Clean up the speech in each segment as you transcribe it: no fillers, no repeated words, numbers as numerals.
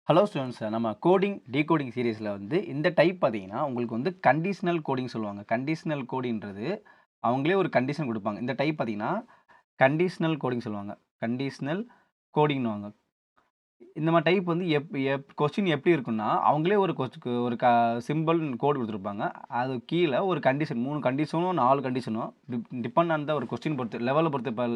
Hello students, நம்ம coding decoding சீரீஸில் வந்து இந்த டைப் பார்த்தீங்கன்னா உங்களுக்கு வந்து கண்டிஷனல் கோடிங் சொல்லுவாங்க. கண்டிஷனல் கோடிங்கிறது அவங்களே ஒரு கண்டிஷன் கொடுப்பாங்க. இந்த டைப் பார்த்தீங்கன்னா கண்டிஷனல் கோடிங் சொல்லுவாங்க. கண்டிஷனல் கோடிங்னுவாங்க. இந்த மாதிரி டைப் வந்து கொஸ்டின் எப்படி இருக்குன்னா, அவங்களே ஒரு சிம்பிள் கோட் குடுத்துருப்பாங்க. அது கீழ ஒரு கண்டிஷன் 3 கண்டிஷனோ, 4 கண்டிஷனோ டிபெண்ட் ஆன் த ஒரு கொஸ்டின் பொறுத்து, லெவல பொறுத்து. இப்ப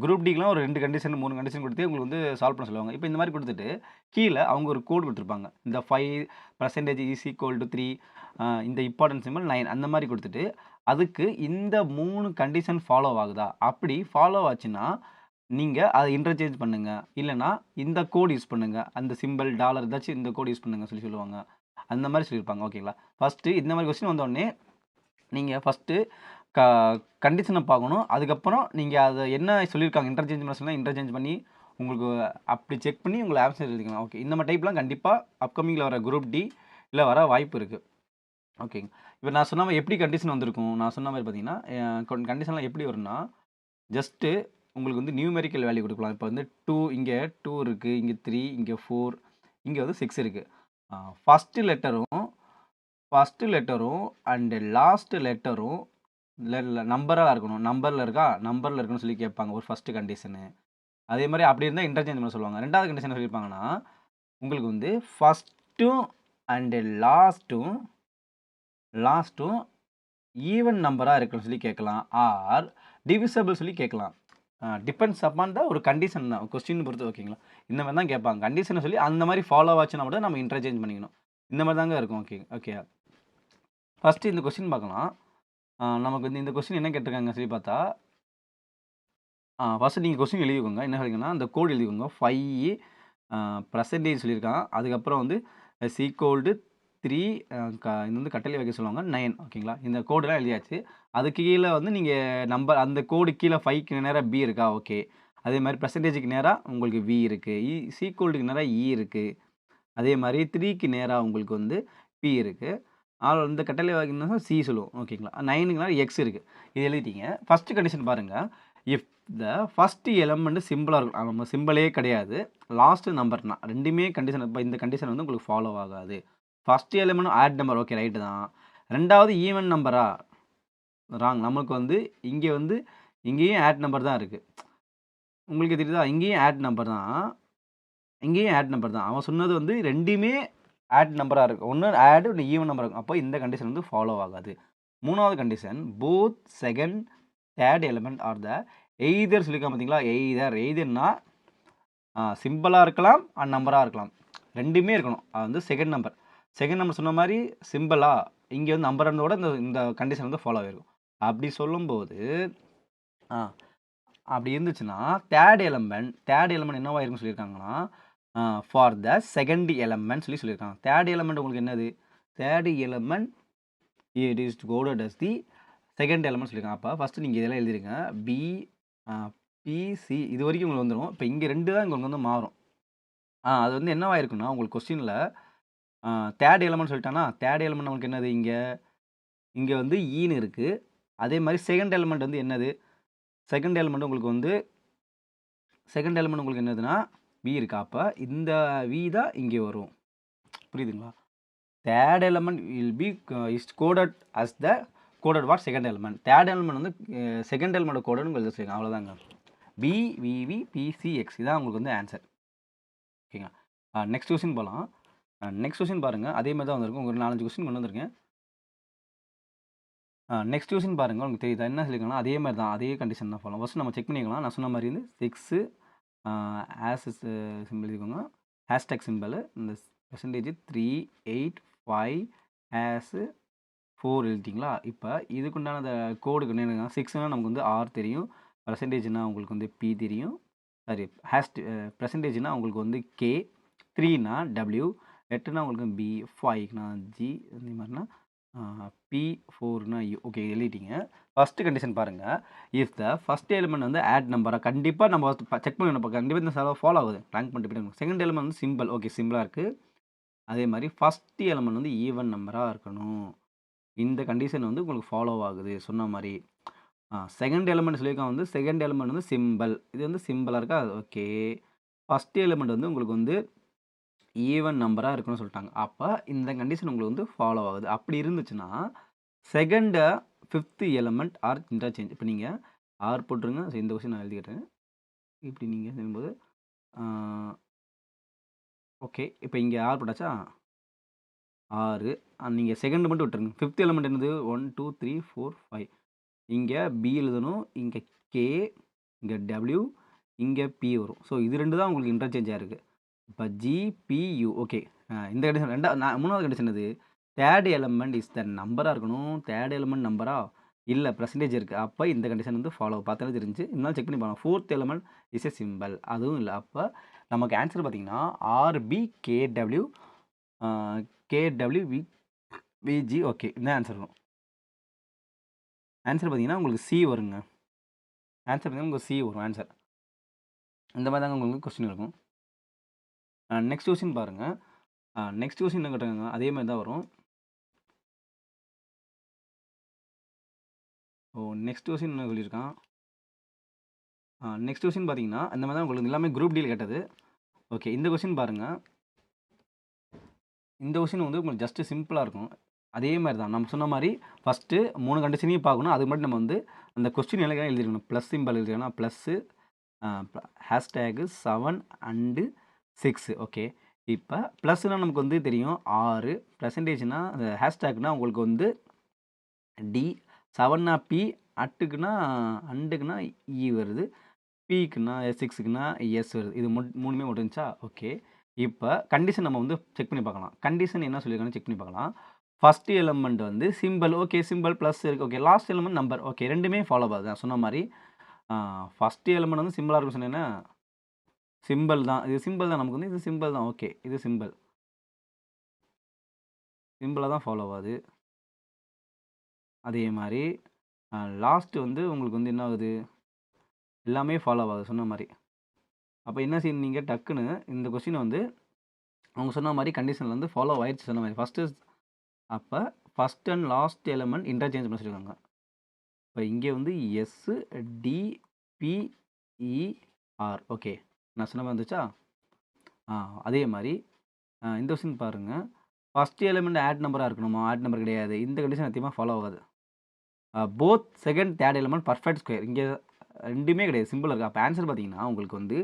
குரூப் டிக்குலாம் ஒரு 2 கண்டிஷன், 3 கண்டிஷன் குடுத்து உங்களுக்கு வந்து சால்வ் பண்ண சொல்லுவாங்க. இப்ப இந்த மாரி குடுத்துட்டு, கீழ அவங்க ஒரு கோட் குடுத்துருப்பாங்க. இந்த 5% இஸ் ஈக்குவல் டூ 3, இந்த இம்பார்ட்டன்ட் சிம்பல் 9 அந்த மாரி குடுத்துட்டு, அதுக்கு இந்த 3 கண்டிஷன் ஃபாலோ ஆகுதா? அப்படி ஃபாலோ ஆச்சுன்னா நீங்க அத இன்டர்சேஞ்ச் பண்ணுங்க. இல்லன்னா, இந்த கோட் யூஸ் பண்ணுங்க. அந்த சிம்பல், டாலர் ஏதாச்சும் இந்த கோட் யூஸ் பண்ணுங்க சொல்லுவாங்க. அந்த மாரி சொல்லியிருப்பாங்க. ஓகேங்களா? ஃபர்ஸ்ட்டு இந்த மாரி கொஸ்டின் வந்தோனே, நீங்க ஃபர்ஸ்ட்டு க கண்டிஷன பார்க்கணும். அதுக்கப்புறம் நீங்க அத என்ன சொல்லியிருக்காங்க, இன்டர்சேஞ்ச் பண்ண சொன்னா இன்டர்சேஞ்ச் பண்ணி, உங்களுக்கு அப்படி செக் பண்ணி உங்க ஆன்சர் எழுதிக்கலாம். ஓகே. இந்த மாரி டைப்லாம் கண்டிப்பா அப்கமிங்ல வர குரூப் டி ல வர வாய்ப்பு இருக்கு. ஓகேங்க. இப்ப நான் சொன்ன மாரி எப்படி கண்டிஷன் வந்திருக்கும்? நான் சொன்ன மாரி பார்த்தீங்கன்னா, கண்டிஷன்லாம் எப்படி வரும்னா, ஜஸ்ட்டு உங்களுக்கு வந்து நியூமெரிக்கல் வேல்யூ குடுக்கலாம். இப்ப வந்து 2 இங்க 2 இருக்கு. இங்க 3, இங்க 4, இங்க வந்து 6 இருக்கு. அ ஃபர்ஸ்ட் லெட்டரும் ஃபர்ஸ்ட் லெட்டரும் அண்ட் லாஸ்ட் லெட்டரும் நம்பரா இருக்கணும். நம்பர்ல இருக்கா? நம்பர்ல இருக்குன்னு சொல்லி கேட்பாங்க. ஒரு ஃபர்ஸ்ட் கண்டிஷனு. அதே மாரி அப்படி இருந்தா இன்டர்சேஞ்ச் பண்ண சொல்லுவாங்க. 2வது கண்டிஷன் என்ன சொல்லியிருப்பாங்கன்னா, உங்களுக்கு வந்து ஃபர்ஸ்ட்டும் அண்ட் லாஸ்ட்டும் ஈவன் நம்பரா இருக்குன்னு சொல்லி கேட்கலாம். ஆர் டிவிசிபிள் சொல்லி கேட்கலாம். டிபெண்ட்ஸ் அப்பான் த ஒரு கண்டிஷன் தான். கொஸ்டின் பொறுத்து. ஓகேங்களா? இந்த மாரி தான் கேட்பாங்க. கண்டிஷன சொல்லி அந்த மாரி ஃபாலோ ஆச்சுன்னா மட்டும் நம்ம இன்டர்சேஞ்ச் பண்ணிக்கணும். இந்த மாரி தாங்க இருக்கும். ஓகே. ஓகே. ஃபர்ஸ்ட்டு இந்த கொஸ்டின் பார்க்கலாம். நமக்கு வந்து இந்த கொஸ்டின் என்ன கேட்டிருக்காங்க சொல்லி பார்த்தா, ஃபர்ஸ்ட்டு நீங்க கொஸ்டின் எழுதிக்கோங்க. என்ன எழுதிக்கணும்னா, அந்த கோட் எழுதிக்கோங்க. 5 பெர்சென்டேஜ் சொல்லியிருக்கான். அதுக்கப்புறம் வந்து ஈக்வல் டூ 3, இது வந்து கட்டளை வைக்க சொல்லுவாங்க. 9 ஓகேங்களா? இந்த கோடுலாம் எழுதியாச்சு. அதுக்கு கீழ வந்து நீங்க நம்பர் அந்த கோடு கீழ 5க்கு நேரா பி இருக்கா? ஓகே. அதே மாரி பெர்சென்டேஜ்க்கு நேரா உங்களுக்கு வி இருக்கு. ஈக்வல்டுக்கு நேரா இ இருக்கு. அதே மாரி 3க்கு நேரா உங்களுக்கு வந்து பி இருக்கு. இந்த கட்டளை வகைன்னா சி சொல்லுவோம். ஓகேங்களா? 9க்கு நேரா எக்ஸ் இருக்கு. இது எழுதிட்டீங்க. ஃபர்ஸ்ட் கண்டிஷன் பாருங்க. இஃப் த ஃபர்ஸ்ட் எலிமெண்ட் சிம்பிளா இருக்கும். நம்ம சிம்பிளே கிடையாது. லாஸ்ட் நம்பர்னா 2மே கண்டிஷன். இப்ப இந்த கண்டிஷன் வந்து உங்களுக்கு ஃபாலோ ஆகாது. First element add number okay right தான். 2வது ஈவன் நம்பரா? ராங். நமக்கு வந்து இங்க வந்து இங்கேயும் ஆட் நம்பர் தான் இருக்கு. உங்களுக்கு தெரியுதா? இங்கேயும் ஆட் நம்பர் தான். இங்கேயும் ஆட் நம்பர் தான். அவன் சொன்னது வந்து 2மே ஆட் நம்பரா இருக்கு. ஒண்ணு ஆட், ஒண்ணு ஈவன் நம்பரா இருக்கும். அப்போ இந்த கண்டிஷன் வந்து ஃபாலோ ஆகாது. 3வது condition both second, third element are the either சொல்லியிருக்கான் பார்த்தீங்களா? எய்தர்னா சிம்பிளா இருக்கலாம், நம்பரா இருக்கலாம். 2மே இருக்கணும். அது வந்து செகண்ட் நம்பர். செகண்ட் நம்பர் சொன்ன மாரி சிம்பிளா, இங்க வந்து நம்பர் இருந்ததோட இந்த இந்த கண்டிஷன் வந்து ஃபாலோ ஆயிருக்கும். அப்படி சொல்லும்போது, ஆ அப்படி இருந்துச்சுன்னா, தேர்ட் எலிமெண்ட் என்னவா இருக்கும்னு சொல்லியிருக்காங்கன்னா, ஃபார் த செகண்ட் எலிமெண்ட் சொல்லியிருக்காங்க. தேர்ட் எலிமெண்ட் உங்களுக்கு என்னது? Third element it is coded as the second element சொல்லியிருக்காங்க. அப்ப ஃபர்ஸ்ட் நீங்க இதெல்லாம் எழுதிருங்க. பி, அ பி, சி இதுவரைக்கும் உங்களுக்கு வந்துரும். இப்ப இங்க 2 தான் உங்களுக்கு வந்து மாறும். அது வந்து என்னவா இருக்கும்னா, உங்களுக்கு கொஸ்டின்ல தேர்ட் எலிமெண்ட் சொல்லிட்டானா, தேர்ட் எலிமெண்ட் நமக்கு என்னது இங்க? இங்க வந்து ஈன்னு இருக்கு. அதே மாரி செகண்ட் எலிமெண்ட் வந்து என்னது? செகண்ட் எலிமெண்ட் உங்களுக்கு வந்து செகண்ட் எலிமெண்ட் உங்களுக்கு என்னதுன்னா, வி இருக்கா? அப்ப இந்த வி தான் இங்க வரும். புரியுதுங்களா? Third element will be is coded as the coded for second element. Third element வந்து செகண்ட் எலிமெண்ட் கோடட்னு எழுத சொல்லிருக்காங்க. அவ்வளோதாங்க. B, V, V, B, C, X இதான் உங்களுக்கு வந்து ஆன்சர். ஓகேங்களா? நெக்ஸ்ட் கொஸ்டின் போலாம். நெக்ஸ்ட் கொஸ்டின் பாருங்க. அதே மாரி தான் வந்திருக்கும். ஒரு 4, 5 கொஸ்டின் கொண்டு வந்திருக்கேன். நெக்ஸ்ட் கொஸ்டின் பாருங்க. உங்களுக்கு தெரியுதா? என்ன சொல்லியிருக்காங்கன்னா, அதே மாரி தான். அதே கண்டிஷன் தான் ஃபாலோ. ஃபர்ஸ்ட் நம்ம செக் பண்ணிக்கலாம். நான் சொன்ன மாரி வந்து 6 ஆஸ் சிம்பிள் எழுதிக்கோங்க. ஹேஷ்டேக் சிம்பல் இந்த பெர்சென்டேஜ் 3, 8, 5 ஆஸ் 4 எழுதிட்டீங்களா? இப்ப இதுக்குண்டான அந்த கோடுக்கு என்னன்னா 6னா நமக்கு வந்து ஆர் தெரியும். பெர்சென்டேஜ்னா உங்களுக்கு வந்து பி தெரியும். சாரி பெர்சென்டேஜ்னா உங்களுக்கு வந்து கே, 3னா டபிள்யூ, 8னா உங்களுக்கு பி, 5னா ஜி, இந்த மாரினா பி, 4னா யு. ஓகே எழுதிட்டீங்க. ஃபர்ஸ்ட் கண்டிஷன் பாருங்க. இஃப் த ஃபர்ஸ்ட் எலிமெண்ட் வந்து ஆட் நம்பரா கண்டிப்பா நம்ம செக் பண்ணணும். கண்டிப்பா இந்த ஃபாலோ ஆகுது. ரேங்க் பண்ணிட்டு போயிட்டு செகண்ட் எலிமெண்ட் வந்து சிம்பிள். ஓகே சிம்பிளா இருக்கு. அதே மாரி ஃபர்ஸ்ட் எலிமெண்ட் வந்து ஈவன் நம்பரா இருக்கணும். இந்த கண்டிஷன் வந்து உங்களுக்கு ஃபாலோ ஆகுது சொன்ன மாரி. செகண்ட் எலிமெண்ட் சொல்லியிருக்கான் வந்து செகண்ட் எலிமெண்ட் வந்து சிம்பிள். இது வந்து சிம்பிளா இருக்கா? ஓகே. ஃபர்ஸ்ட் எலிமெண்ட் வந்து உங்களுக்கு வந்து ஈவன் நம்பராக இருக்குன்னு சொல்லிட்டாங்க. அப்போ இந்த கண்டிஷன் உங்களுக்கு வந்து ஃபாலோ ஆகுது. அப்படி இருந்துச்சுன்னா second fifth element R interchange. இப்போ நீங்கள் ஆர் போட்டுருங்க. ஸோ இந்த கொஸ்டின் நான் எழுதிக்கிறேன். இப்படி நீங்கள் செய்யும்போது ஓகே. இப்போ இங்கே ஆர் போட்டாச்சா 6 நீங்கள் செகண்ட் மட்டும் விட்டுருங்க. ஃபிஃப்த் எலிமெண்ட் என்னது 1 2 3 4 5. இங்கே பி எழுதணும். இங்கே கே, இங்கே டபிள்யூ, இங்கே பி வரும். ஸோ இது 2 தான் உங்களுக்கு இன்டர்சேஞ்சாக இருக்குது. இப்போ ஜி, பி, யூ. ஓகே. இந்த கண்டிஷன் மூணாவது கண்டிஷன் என்னது? தேர்ட் எலிமெண்ட் இஸ் த நம்பராக இருக்கணும். தேர்ட் எலிமெண்ட் நம்பரா இல்லை பெர்சன்டேஜ் இருக்குது. அப்போ இந்த கண்டிஷன் வந்து ஃபாலோ பார்த்தாலே தெரிஞ்சு. இருந்தாலும் செக் பண்ணி பார்க்கலாம். Fourth element is a simple. அதுவும் இல்லை. அப்போ நமக்கு ஆன்சர் பார்த்தீங்கன்னா RB KW KW VG. Okay. இந்த ஆன்சர் வரும். ஆன்சர் பார்த்தீங்கன்னா உங்களுக்கு சி வருங்க. ஆன்சர் பார்த்தீங்கன்னா உங்களுக்கு சி வரும் ஆன்சர். இந்த மாதிரி தாங்க உங்களுக்கு கொஸ்டின் இருக்கும். நெக்ஸ்ட் கொஸ்டின் பாருங்கள். நெக்ஸ்ட் கொஸ்டின் என்ன கேட்டாங்க? அதே மாதிரி தான் வரும். நெக்ஸ்ட் கொஸ்டின் என்ன சொல்லியிருக்கான்? நெக்ஸ்ட் கொஸ்டின் பார்த்தீங்கன்னா இந்த மாதிரி தான் உங்களுக்கு எல்லாமே குரூப் டீல் கேட்டது. ஓகே. இந்த கொஸ்டின் பாருங்கள். இந்த கொஸ்டின் வந்து உங்களுக்கு ஜஸ்ட்டு சிம்பிளாக இருக்கும். அதே மாதிரி தான் நம்ம சொன்ன மாதிரி ஃபஸ்ட்டு 3 கண்டிஷனையும் பார்க்கணும். அதுக்கு மட்டும் நம்ம வந்து அந்த கொஸ்டின் எல்லாம் எழுதிருக்கணும். ப்ளஸ் சிம்பிள் எழுதிருக்கணும். Plus hashtag 7 and 6. ஓகே. இப்போ ப்ளஸ்னால் நமக்கு வந்து தெரியும் 6, பெர்சன்டேஜ்னா அந்த ஹேஷ்டேக்னா உங்களுக்கு வந்து டி, 7னா பி, அண்டுக்குன்னா இ வருது, பிக்குன்னா 6க்குன்னா எஸ் வருது. இது மூணுமே முடிஞ்சுச்சா? ஓகே. இப்போ கண்டிஷன் நம்ம வந்து செக் பண்ணி பார்க்கலாம். கண்டிஷன் என்ன சொல்லியிருக்காங்கன்னு செக் பண்ணி பார்க்கலாம். ஃபர்ஸ்ட் எலிமெண்ட் வந்து சிம்பிள். ஓகே. சிம்பிள் ப்ளஸ் இருக்குது. Okay. Last element number. Okay. ரெண்டுமே ஃபாலோ ஆகுது. நான் சொன்ன மாதிரி ஃபஸ்ட் எலிமெண்ட் வந்து சிம்பிளாக இருக்கும் சொன்னேன்னா சிம்பிள் தான். இது சிம்பிள் தான். நமக்கு வந்து இது சிம்பிள் தான். ஓகே. இது சிம்பிள். சிம்பிளாக தான் ஃபாலோ ஆகுது. அதே மாதிரி லாஸ்ட் வந்து உங்களுக்கு வந்து என்ன ஆகுது? எல்லாமே ஃபாலோ ஆகுது சொன்ன மாதிரி. அப்போ என்ன செய்யணும் நீங்கள் டக்குன்னு இந்த கொஸ்டினை வந்து அவங்க சொன்ன மாதிரி கண்டிஷனில் வந்து ஃபாலோ ஆயிடுச்சு சொன்ன மாதிரி. அப்போ first and last element interchange பண்ண சொல்லியிருக்காங்க. இப்போ இங்கே வந்து எஸ்ஸு டிபிஇஆர். ஓகே. நான் சொன்ன மாதிரி இருந்துச்சா? அதே மாதிரி இந்த கொஸ்டின் பாருங்கள். ஃபஸ்ட் எலிமெண்ட் ஆட் நம்பராக இருக்கணுமா? ஆட் நம்பர் கிடையாது. இந்த கண்டிஷன் அதிகமாக ஃபாலோ ஆகாது. Both second third element perfect square. இங்கே ரெண்டுமே கிடையாது. சிம்பிளாக இருக்குது. அப்போ ஆன்சர் பார்த்தீங்கன்னா உங்களுக்கு வந்து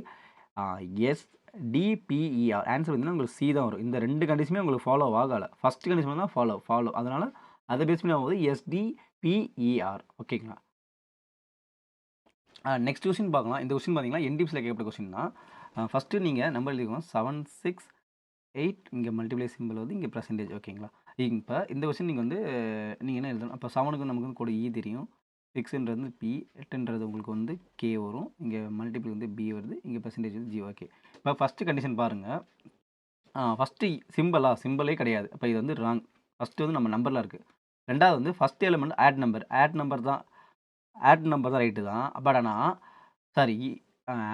எஸ்டிபிஇஆர். ஆன்சர் பார்த்தீங்கன்னா உங்களுக்கு சி தான் வரும். இந்த 2 கண்டிஷனுமே உங்களுக்கு ஃபாலோ ஆகலை. ஃபஸ்ட் கண்டிஷன் தான் ஃபாலோ. அதனால் அதை பேஸ் பண்ணி ஆகும்போது எஸ்டிபிஇஆர். ஓகேங்களா? நெக்ஸ்ட் கொஸ்டின் பார்க்கலாம். இந்த கொஸ்டின் பார்த்தீங்கன்னா என்டிபிசியில் கேட்கப்பட்ட கொஸ்டின் தான். ஃபஸ்ட்டு நீங்கள் நம்பர் எழுதிக்கோங்க. 7 6 8 இங்கே மல்டிப்ளை சிம்பிள் வந்து இங்கே பெர்சன்டேஜ். ஓகேங்களா? இப்போ இந்த கொஸ்டின் நீங்கள் வந்து நீங்கள் என்ன எழுதணும்? அப்போ 7க்கு நமக்கு வந்து கூட இ தெரியும். 6ன்றது வந்து பி, 8ன்றது உங்களுக்கு வந்து கே வரும். இங்கே மல்டிப்ளை வந்து பி வருது. இங்கே பெர்சன்டேஜ் வந்து ஜி. ஓகே. இப்போ ஃபஸ்ட்டு கண்டிஷன் பாருங்கள். ஃபஸ்ட்டு சிம்பிளே கிடையாது. அப்போ இது வந்து ராங். ஃபஸ்ட்டு வந்து நம்ம நம்பரில் இருக்குது. ரெண்டாவது வந்து ஃபஸ்ட் எலிமெண்ட் ஆட் நம்பர் தான் ரைட்டு தான். பட் ஆனால் சாரி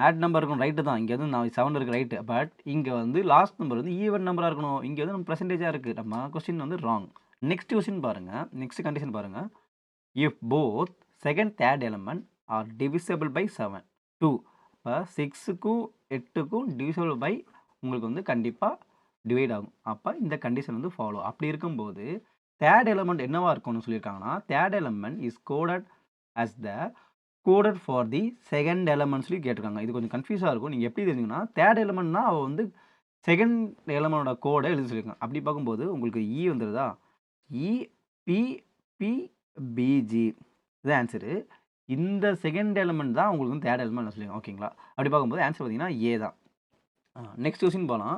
ஆட் நம்பர் இருக்கணும் ரைட்டு தான். இங்கே வந்து நான் 7 இருக்குது ரைட்டு. பட் இங்கே வந்து லாஸ்ட் நம்பர் வந்து ஈவன் நம்பராக இருக்கணும். இங்கே வந்து நம்ம பெர்சன்டேஜாக இருக்குது. நம்ம கொஸ்டின் வந்து ராங். நெக்ஸ்ட் கொஸ்டின் பாருங்கள். நெக்ஸ்ட் கண்டிஷன் பாருங்கள். If both second third element are divisible by 7 2. இப்போ 6க்கும் 8க்கும் டிவிசபிள் பை உங்களுக்கு வந்து கண்டிப்பாக டிவைட் ஆகும். அப்போ இந்த கண்டிஷன் வந்து ஃபாலோ. அப்படி இருக்கும்போது தேர்ட் எலிமெண்ட் என்னவா இருக்கும்னு சொல்லியிருக்காங்கன்னா third element is coded as the coded for the second element சொல்லி கேட்டிருக்காங்க. இது கொஞ்சம் கன்ஃபியூஸாக இருக்கும். நீங்கள் எப்படி தெரிஞ்சுங்கன்னா தேர்ட் எலிமெண்ட்னா அவள் வந்து செகண்ட் எலிமெண்டோட கோடை எழுதி சொல்லியிருக்காங்க. அப்படி பார்க்கும்போது உங்களுக்கு இ வந்துடுதா? இபிபிபிஜி இது ஆன்சரு. இந்த செகண்ட் எலிமெண்ட் தான் உங்களுக்கு வந்து தேர்ட் எலிமெண்ட் சொல்லியிருக்காங்க. ஓகேங்களா? அப்படி பார்க்கும்போது ஆன்சர் பார்த்தீங்கன்னா ஏ தான். நெக்ஸ்ட் கொஸ்டின் போகலாம்.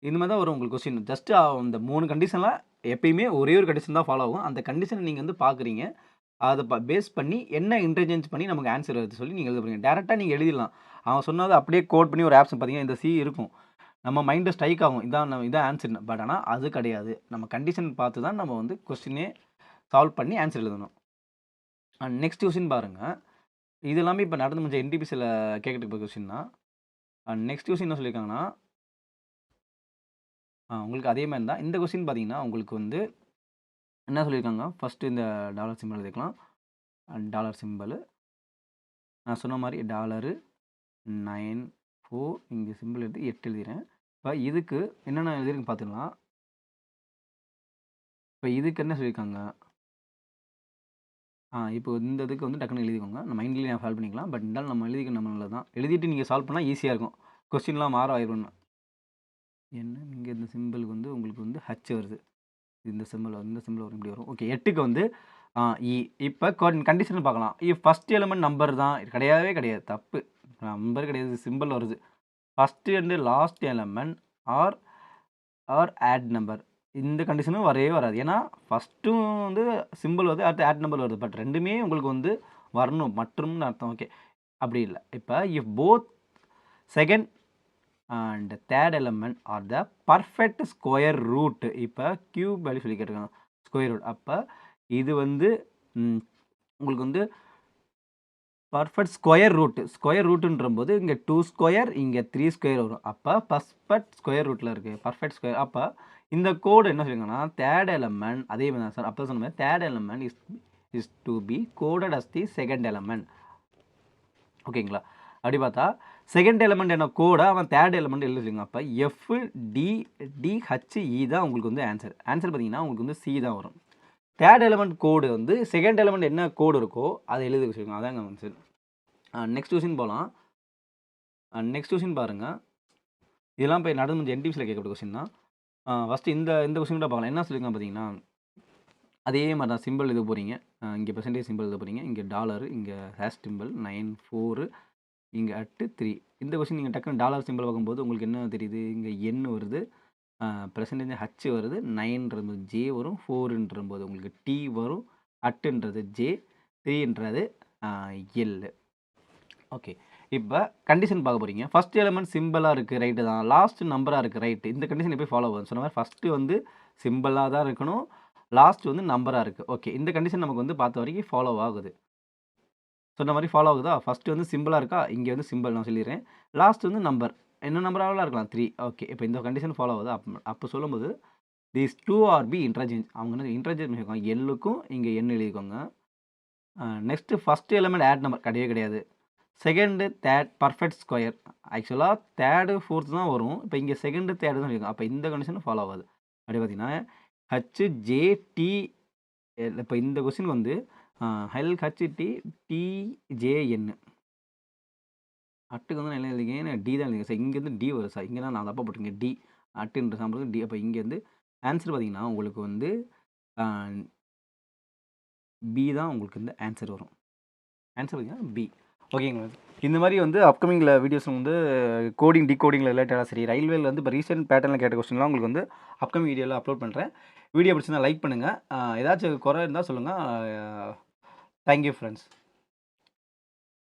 இந்த மாதிரி தான் வரும் உங்களுக்கு கொஸ்டின். ஜஸ்ட் அந்த 3 கண்டிஷனில் எப்பயுமே ஒரே ஒரு கண்டிஷன் தான் ஃபாலோ ஆகும். அந்த கண்டிஷனை நீங்கள் வந்து பார்க்குறீங்க. அதை பேஸ் பண்ணி என்ன இன்டர்சேஞ்ச் பண்ணி நமக்கு ஆன்சர் வருது சொல்லி நீங்கள் எழுத போகிறீங்க. டேரெக்டாக நீங்கள் எழுதிடலாம். அவன் சொன்னதை அப்படியே கோட் பண்ணி ஒரு ஆப்ஷன் பார்த்தீங்கன்னா இந்த சி இருக்கும். நம்ம மைண்டு ஸ்ட்ரைக் ஆகும். இதான் ஆன்சர்னு. பட் ஆனால் அது கிடையாது. நம்ம கண்டிஷன் பார்த்து தான் நம்ம வந்து கொஸ்டினே சால்வ் பண்ணி ஆன்சர் எழுதணும். நெக்ஸ்ட் கொஸ்டின் பாருங்கள். இது எல்லாமே இப்போ நடந்து முடிஞ்ச என்டிபிசியில் கேட்கறதுக்கு கொஸ்டின் தான். நெக்ஸ்ட் கொஸ்டின் என்ன சொல்லியிருக்காங்கன்னா உங்களுக்கு அதே மாதிரி தான். இந்த கொஸ்டின் பார்த்தீங்கன்னா உங்களுக்கு வந்து என்ன சொல்லியிருக்காங்க? ஃபஸ்ட்டு இந்த டாலர் சிம்பிள் எழுதிக்கலாம். டாலர் சிம்பிள் நான் சொன்ன மாதிரி $9 4 இங்கே சிம்பிள் எடுத்து 8 எழுதிறேன். இப்போ இதுக்கு என்னென்ன எழுதிருக்கு பார்த்துக்கலாம். இப்போ இதுக்கு என்ன சொல்லியிருக்காங்க? இப்போ இந்த இதுக்கு வந்து டக்குனு எழுதிக்கோங்க. நம்ம மைண்ட்லயே சால்வ் பண்ணிக்கலாம். பட் இருந்தாலும் நம்ம எழுதிக்க நம்ம நல்லது தான். எழுதிட்டு நீங்க சால்வ் பண்ணா ஈஸியா இருக்கும். கொஸ்டின்லாம் மாற ஆயிரும்னு. என்ன இங்க இந்த சிம்பிளுக்கு வந்து உங்களுக்கு வந்து ஹச் வருது. இந்த சிம்பிள் வரும் இப்படி வரும். ஓகே 8க்கு வந்து இ. இப்போ கண்டிஷன் பார்க்கலாம். ஃபர்ஸ்ட் எலிமெண்ட் நம்பர் தான் கிடையவே கிடையாது. தப்பு. நம்பர் கிடையாது. சிம்பிள் வருது. First and last element are are odd number. இந்த கண்டிஷனும் வரவே வராது. ஏன்னா ஃபர்ஸ்ட்டும் வந்து சிம்பிள் வருது. அடுத்து ஆட் நம்பர் வருது. பட் 2மே உங்களுக்கு வந்து வரணும். மற்றும்னு அர்த்தம். ஓகே. அப்படி இல்ல. இப்போ if both second and third element are the perfect square root. இப்போ கியூப் வேல்யூ சொல்லி கேட்டிருக்காங்க. Square root. அப்போ இது வந்து உங்களுக்கு வந்து பர்ஃபெக்ட் ஸ்கொயர் ரூட். ஸ்கொயர் ரூட்டுன்றம்போது இங்கே 2 ஸ்கொயர் இங்கே 3 ஸ்கொயர் வரும். அப்போ பர்ஃபெக்ட் ஸ்கொயர் ரூட்டில் இருக்குது. Perfect square. அப்போ இந்த கோடு என்ன சொல்லியிருக்காங்கன்னா தேர்ட் எலிமெண்ட் அதே மாதிரி தான் சார். அப்போ சொன்ன மாதிரி third element is to be coded as the second element. ஓகேங்களா? அப்படி பார்த்தா செகண்ட் எலிமெண்ட் என்ன கோடை அவன் தேர்ட் எலிமெண்ட் எழுதிருங்க. அப்போ எஃப் டிஹெச்இ தான் உங்களுக்கு வந்து ஆன்சர். ஆன்சர் பார்த்தீங்கன்னா உங்களுக்கு வந்து சி தான் வரும். தேர்ட் எலிமெண்ட் கோடு வந்து செகண்ட் எலிமெண்ட் என்ன கோடு இருக்கோ அதை எழுதி வச்சுருக்கோம். அதாங்க ஆன்சர். நெக்ஸ்ட் கொஸ்டின் போகலாம். நெக்ஸ்ட் கொஸ்டின் பாருங்கள். இதெல்லாம் போய் நடந்து முடிஞ்ச என்டிபிசியில் கேட்கப்பட்ட கொஸ்டின் தான். ஃபஸ்ட்டு இந்த கொஸ்டின் கூட பார்க்கலாம். என்ன சொல்லியிருக்காங்க பார்த்தீங்கன்னா அதே மாதிரி தான் சிம்பிள் எழுத போகிறீங்க. இங்கே பெர்சன்டேஜ் சிம்பிள் எழுத போகிறீங்க. இங்கே டாலர், இங்கே ஹேஷ் சிம்பிள் 94, இங்கே @3. இந்த கொஸ்டின் நீங்கள் டக்குன்னு டாலர் சிம்பிள் பார்க்கும்போது உங்களுக்கு என்ன தெரியுது? இங்கே எண் வருது, பெர்சன்டேஜ் ஹச் வருது, 9ன்றது ஜே வரும், 4ன்றம்போது உங்களுக்கு டி வரும், @ன்றது ஜே, 3ன்றது எல். ஓகே. இப்போ கண்டிஷன் பார்க்க போகிறீங்க. ஃபஸ்ட் எலிமெண்ட் சிம்பிளாக இருக்குது, ரைட்டு தான். லாஸ்ட் நம்பராக இருக்குது, ரைட்டு. இந்த கண்டிஷன் எப்படி ஃபாலோ ஆகுது? சொன்ன மாதிரி ஃபஸ்ட்டு வந்து சிம்பிளாக தான் இருக்கணும், லாஸ்ட் வந்து நம்பராக இருக்குது. ஓகே. இந்த கண்டிஷன் நமக்கு வந்து பார்த்த வரைக்கும் ஃபாலோ ஆகுது. சொன்ன மாதிரி ஃபாலோ ஆகுதா? ஃபஸ்ட்டு வந்து சிம்பிளாக இருக்கா? இங்கே வந்து சிம்பிள் நான் சொல்லிடுறேன். லாஸ்ட் வந்து நம்பர். என்ன நம்பராகலாம் இருக்கலாம் 3. ஓகே. இப்போ இந்த கண்டிஷன் ஃபாலோ ஆகுது. அப்போ சொல்லும்போது தீஸ் 2 ஆர் பி இன்டர்சேஞ்ச். அவங்க என்ன இன்டர்சேஞ்ச் பண்ணியிருக்காங்க. எல்லுக்கும் இங்கே எண் எழுதிக்கோங்க. Next first element add number கிடையவே கிடையாது. Second third perfect square. ஆக்சுவலாக தேர்டு ஃபோர்த்து தான் வரும். இப்போ இங்கே செகண்டு தேர்டு தான் இருக்கும். அப்போ இந்த கண்டிஷன் ஃபாலோ ஆகாது. அப்படி பார்த்தீங்கன்னா ஹச்ஜேடி. இப்போ இந்த கொஸ்டின் வந்து HHTTJN. அட்டுக்கு வந்து நான் என்ன எழுதிருக்கேன்? டி தான் எழுதிருக்கேன் சார். இங்கேருந்து டி வரும் சார். இங்கே தான் நான் தப்பாக போட்டிருக்கேன். டி அட்டுன்ற சாம்பிளுக்கு டி. அப்போ இங்கே வந்து ஆன்சர் பார்த்தீங்கன்னா உங்களுக்கு வந்து பி தான் உங்களுக்கு வந்து ஆன்சர் வரும். ஆன்சர் பார்த்தீங்கன்னா பி. ஓகேங்களா? இந்த மாதிரி வந்து அப்கமிங்கில் வீடியோஸ் வந்து கோடிங் டிகோடிங்கில் ரிலேட்டடாக சரி, ரயில்வேல வந்து இப்போ ரீசெண்ட் பேட்டர்னில் கேட்ட கொஸ்டின்லாம் உங்களுக்கு வந்து அப்கமிங் வீடியோவில் அப்லோட் பண்ணுறேன். வீடியோ பிடிச்சிருந்தா லைக் பண்ணுங்கள். ஏதாச்சும் குறை இருந்தால் சொல்லுங்கள். Thank you friends.